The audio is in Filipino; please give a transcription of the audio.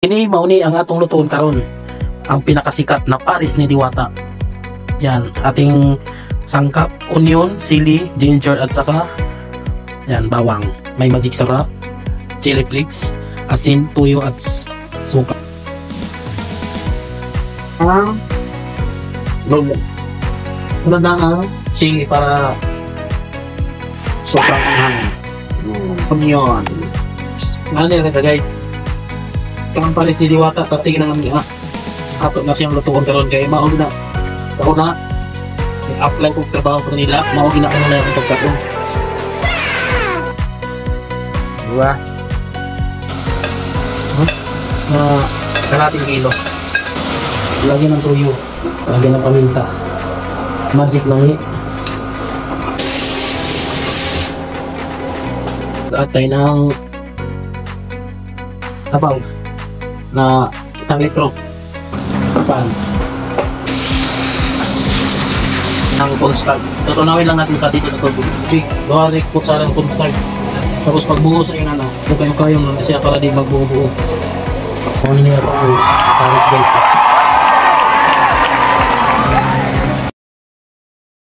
Ini mauni ang atong lutuon karon, ang pinakasikat na pares ni Diwata. Yan, ating sangkap, onion, sili, ginger at saka yan, bawang. May magic sarap, chili flakes, asin, tuyo at suka. Ano na ang sili para sobrang anghang. Onion. Ano yung nagagay? Kang pala si Diwata sa tingin ng ato na siyang lutuon karon kay mao na. Ako na apply kong trabaho ko nila, mao gina ano na yung pagkaon. Diba? Kalating kilo. Lagyan ng tuyo, lagyan ng paminta. Magic lang atay ng tabaw na 1 litro pan ng cornstarch. Tutunawin lang natin sa dito na tubig. 2 kutsara ng cornstarch. Tapos pagbuo sa inyo huwag kayong kayong lang kasi para di magbuo-buo. Kunin niyo ito ang pares guys.